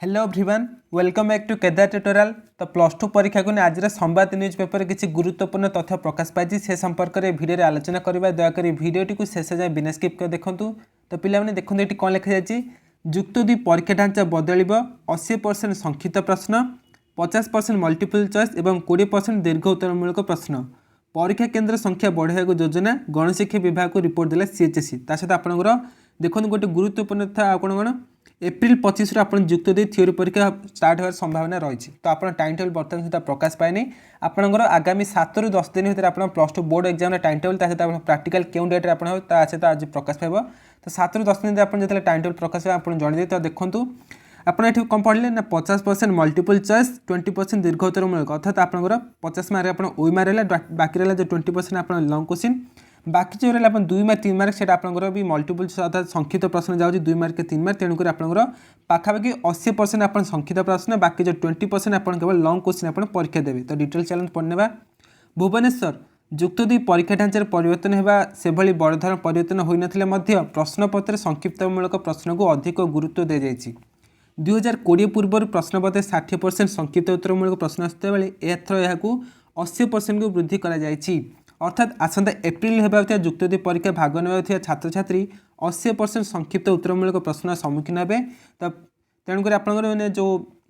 Hello everyone welcome back to Kedar tutorial. तो plus two परीक्षा को आज संवाद न्यूज पेपर किसी गुरुत्वपूर्ण तथ्य प्रकाश पाई से संपर्क में भिडियो आलोचना करवा दयाकोरी भिडियोटी को शेष जाए बिना स्किप कर देखूँ। तो पिलाने देखते ये कौन लिखा जाए जुक्त दुई परीक्षा ढांचा बदल 80% संक्षिप्त प्रश्न 50% मल्टीपल चॉइस और 20% दीर्घ उत्तरमूलक प्रश्न परीक्षा केन्द्र संख्या बढ़ाया योजना गणशिक्षा विभाग को रिपोर्ट देला सीएचएससी सहित आपंकर देखो गोटे गुरुत्वपूर्ण था आपन कौन एप्रिल 25 आप जुक्त दुई थ्योरी परीक्षा स्टार्ट होवार संभावना रही। तो आप टाइम टेबल बर्तमान सुधा प्रकाश पाए आपंकर आगामी 7 ରୁ 10 दिन भितर आप plus two board exam time table सहित प्राक्टिकल क्यों डेट्रे आप सहित आज प्रकाश पाइब। तो 7 ରୁ 10 दिन आप जो टाइम टेबल प्रकाश आप जनइए। तो देखूँ आपड़ ये कौन पढ़ले ना 50% मल्टीपल चॉइस 20% दीर्घ उत्तरमूलक अर्थात आपंकर 50 मार्क आप ओएमआर है बाकी रहा जो 20% आप लंग क्वेश्चन बाकी जो रहा 2 मार्क 3 मार्क से आपंकर भी मल्टीपल अर्थात संक्षिप्त प्रश्न जाऊँगी 2 मार्क 3 मार्क तेणुकर आपंकर पाखापाखि 80% आप संक्षिप्त प्रश्न बाकी जो 20% आप केवल लंग क्वेश्चन आप परीक्षा देवे। तो डिटेल चैलेंज पढ़ने भुवनेश्वर जुक्त दुई परीक्षा ढांचार परिवर्तन होगा से बड़ धरण परिवर्तन होता है प्रश्नपत्र संक्षिप्तमूलक प्रश्न को अधिक गुरुत्व दी जाए। 2020 पूर्व प्रश्नपत्र 60% संक्षिप्त उत्तरमूलक प्रश्न आसुता बेले एथर यह 80% को वृद्धि करा जायछि। अर्थात आसंता एप्रिल होगा जुक्त दुई परीक्षा भाग ना छात्र छात्री 80% संक्षिप्त उत्तरमूलक प्रश्न सम्मुखीन हे। तो तेणुक आपंकर मैंने जो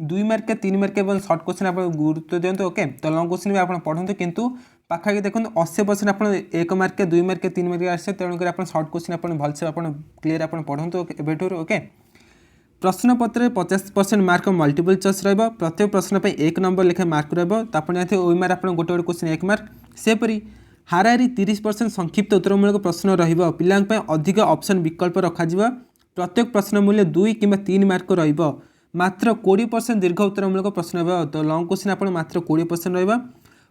2 मार्क 3 मार्क और सर्ट क्वेश्चन आप गुरुत्व दिंतु। ओके तो लंग क्वेश्चन भी आप पढ़ते किंतु पाखापाखि देखो 80% आप 1 मार्क 2 मार्क 3 मार्क आसे तेणुक आप सर्ट क्वेश्चन आप भलसे आप क्लीयर आप पढ़ते एबेठू। ओके प्रश्नपत्र 50% मार्क मल्टीपल चॉइस रहा प्रत्येक प्रश्न पर 1 नंबर लेखा मार्क रही ओएमआर आप गोटे गोटे क्वेश्चन 1 मार्क सेपरी हाराहारी 30% संक्षिप्त उत्तरमूलक प्रश्न रहिबा पिलांक अधिक ऑप्शन विकल्प रखा प्रत्येक प्रश्न मूल्य 2 कि 3 मार्क रहिबा मात्र 20% दीर्घ उत्तरमूलक प्रश्न रहिबा। तो लंग क्वेश्चन आप मात्र 20% रहिबा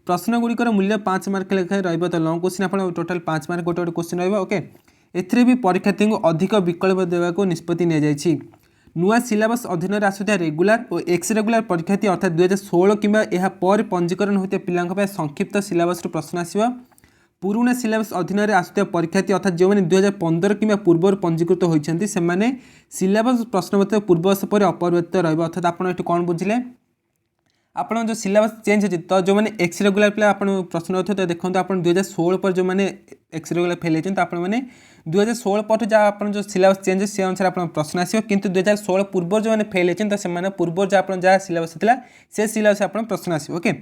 प्रश्न गुड़िकर मूल्य 5 मार्क लेखाएं रहिबा। तो लंग क्वेश्चन आप टोटाल 5 मार्क गोटे गोटे क्वेश्चन रहिबा। ओके एथिरे भी परीक्षार्थी को अधिक विकल्प देवाको निष्पत्ति नि जायछि। नुआ सिलेबस अधीन आसुवा रेगुलार और एक्स रेगुलार परीक्षार्थी अर्थात 2016 कि पर पंजीकरण होता पिला संक्षिप्त सिलेबस प्रश्न आसवा पुराणा सिलेबस अधीन आसुवा परीक्षार्थी अर्थात जो मैंने 2015 कि पूर्व पंजीकृत होती से सिलेबस प्रश्नपत्र पूर्वश पर अपरिवर्तित रहा। अर्थात आप कौन बुझे आप जो सिलेबस चेंज होती तो जो मैंने एक्स रेगुलार पे आप प्रश्न होते तो देखो आप 2016 पर जो मैंने एक्स रेगुलार फेल होती तो आपने 2016 पर जहाँ आप जो सिलेबस चेंज से अनुसार आप प्रश्न आसो किंतु 2016 पूर्व जो मैंने फेल होती तो से पूर्व जो आप जहाँ सिलेबस होता से सिलेबस आप प्रश्न आसो। ओके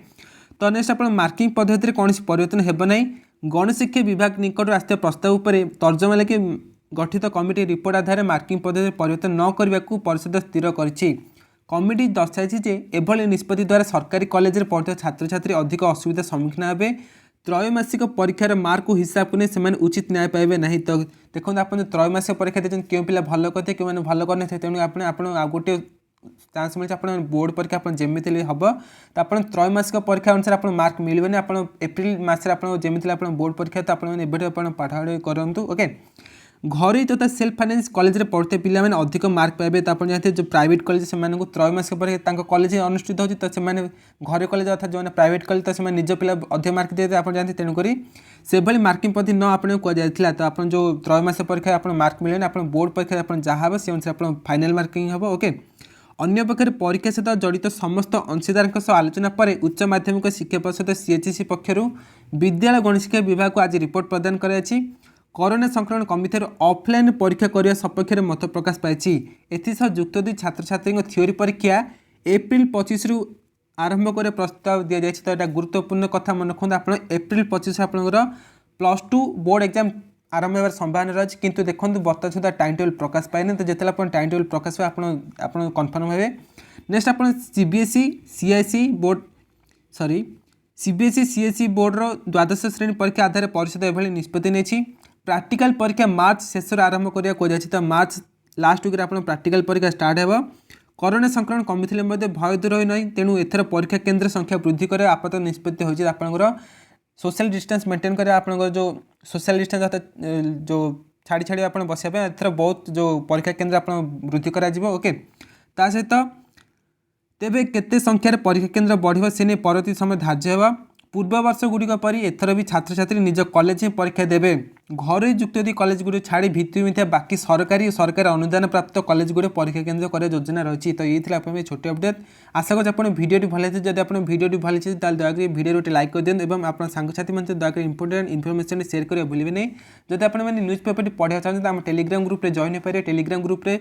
तो नेक्स्ट आप मार्किंग पद्धति कौन परिवर्तन हो ना गणशिक्षा विभाग निकट आसता प्रस्ताव पर तर्जमा लगे गठित कमिटी रिपोर्ट आधार मार्किंग पद्धति परिवर्तन न करने को परिषद स्थिर कर कमिटी दर्शाई एभली निष्पत्ति द्वारा सरकारी कॉलेज में पढ़ुवा छात्र छात्री अधिक असुविधा सम्मुखीन हे त्रैमासिक परीक्षार मार्क को हिसाब को नहीं उचित न्याय पाइबे ना। तो देखो आप त्रैमासिक परीक्षा देखते क्यों पिला भल करते क्यों मैंने भल करते तेणु आप गोटे चांस मिलता आप बोर्ड परीक्षा आप जमी हम तो आप त्रैमासिक परीक्षा अनुसार आप मार्क मिलने आप एप्रिल मसरे आप जमी आप बोर्ड परीक्षा तो आप पढ़ाई करूँ। ओके घरे तथा सेल्फ फाइनेंस कॉलेज में पढ़ते पिला मैंने अधिक मार्क पाइबे। तो आप जानते जो प्राइवेट कॉलेज से त्रैमासिक परीक्षा कॉलेज अनुष्ठित होती तो से घरे कॉलेज अर्थात जो प्राइवेट कॉलेज तो से निज पिला अधिक मार्क दिए आप जानते तेणुक से भाई पद्धति न आपको कहुला। तो आप जो त्रैमासिक परीक्षा आप मार्क मिले आप बोर्ड परीक्षा आप जहाँ से अनुसार आप फाइनाल मार्किंग हम। ओके अन्य पक्षर परीक्षा सहित जड़ित समस्त अंशीदार आलोचना पर उच्च माध्यमिक शिक्षा परिषद सीएचएससी पक्षर विद्यालय गणशिक्षा विभाग को आज रिपोर्ट प्रदान कराई कोरोना संक्रमण कमी ऑफलाइन परीक्षा करने सपक्ष में मत प्रकाश पाई। एसह जुक्त दुई छात्र छात्री थ्योरी परीक्षा एप्रिल 25 रु आरंभ कर प्रस्ताव दि जाए। तो यहाँ गुरुत्वपूर्ण कथा मन रखते आप एप्रिल 25 आपंकर प्लस टू बोर्ड एग्जाम आरंभ होवार संभावना रही किंतु देखो बर्तमान सुधा टाइम टेबल प्रकाश पाए तो जिते आप टाइम टेबल प्रकाश आप कन्फर्म हे। नेक्स्ट आप CBSE CIC board CBSE CSC border द्वादश श्रेणी परीक्षा आधार परिषद एभली निष्पत्ति नहीं प्रैक्टिकल परीक्षा मार्च शेष आरंभ करा तो मार्च लास्ट वीक आप प्रैक्टिकल परीक्षा स्टार्ट हो कोरोना संक्रमण कमी भय दूर होना तेणु एथर परीक्षा केन्द्र संख्या वृद्धि कर आपात निष्पत्ति होती आपंकर सोशल डिस्टेंस मेंटेन कर आप जो सोशल डिस्टेंस अर्थात जो छाड़ी छाड़ी आप बसापी एथर बहुत जो परीक्षा केन्द्र आप वृद्धि करा। ओके ता सहित तेबे केते संख्यार परीक्षा केन्द्र बढ़िबा से नहीं परवर्ती समय धार्य होगा ପୂର୍ବ ବର୍ଷଗୁଡ଼ିକ ପରି ଏଥର ବି ଛାତ୍ରଛାତ୍ରୀ ନିଜ କଲେଜ ହିଁ ପରୀକ୍ଷା ଦେବେ। ଘରୋଇ ଯୁକ୍ତିବାଦୀ କଲେଜଗୁଡ଼ିକୁ ଛାଡ଼ି ଭିତ୍ତିଭୂମି ଥିବା ବାକି ସରକାରୀ ଓ ସରକାରୀ ଅନୁଦାନ ପ୍ରାପ୍ତ କଲେଜଗୁଡ଼ିକ ପରୀକ୍ଷା କେନ୍ଦ୍ର କରିବା ଯୋଜନା ରହିଛି। ତ ଏଇ ଥିଲା ଆପଣଙ୍କ ପାଇଁ ଛୋଟ ଅପଡେଟ୍। ଆଶା କରୁଛି ଆପଣ ଭିଡ଼ିଓଟି ଭଲ ହେଇଛି। ଯଦି ଆପଣ ଭିଡ଼ିଓଟି ଭଲ ହେଇଛି ତାହେଲେ ଦୟାକରି ଭିଡ଼ିଓରେ ଗୋଟେ ଲାଇକ୍ କରିଦିଅନ୍ତୁ ଏବଂ ଆପଣ ସାଙ୍ଗସାଥୀମାନେ ଦୟାକରି ଇମ୍ପୋର୍ଟାଣ୍ଟ ଇନଫର୍ମେସନ୍ ସେୟାର କରିବା ଭୁଲିବେ ନାହିଁ। ଯଦି ଆପଣମାନେ ନ୍ୟୁଜ୍ ପେପରଟି ପଢ଼ିବାକୁ ଚାହୁଁଛନ୍ତି ଆମ ଟେଲିଗ୍ରାମ ଗ୍ରୁପ୍ରେ ଜଏନ୍ ହୋଇପାରିବେ। ଟେଲିଗ୍ରାମ ଗ୍ରୁପ୍ରେ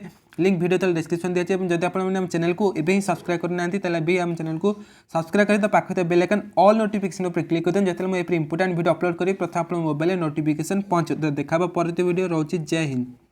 লিঙ্ক ভিডিও তলে ডেসক্রিপশন দিয়েছে এবং যদি আপনার ଆମ ଚ୍ୟାନେଲକୁ ଏବେ ହିଁ ସବସ୍କ୍ରାଇବ୍ କରିନାହାନ୍ତି ତାହେଲେ ଏବେ ଆମ ଚ୍ୟାନେଲକୁ ସବସ୍କ୍ରାଇବ୍ କରି ତା ପାଖରେ ଥିବା ବେଲ୍ ଆଇକନ୍ ଅଲ୍ ନୋଟିଫିକେସନ୍ ଉପରେ କ୍ଲିକ୍ କରିଦିଅନ୍ତୁ। ଯେତେବେଳେ ମୁଁ ଏପରି ଇମ୍ପୋର୍ଟାଣ୍ଟ ଭିଡ଼ିଓ ଅପଲୋଡ଼ କରିବି ପ୍ରଥମେ ଆପଣଙ୍କ ମୋବାଇଲରେ ନୋଟିଫିକେସନ୍ ପହଞ୍ଚିବ। ଦେଖା ହେବା ପରବର୍ତ୍ତୀ ଭିଡ଼ିଓ ରହୁଛି। ଜୟ ହିନ୍ଦ।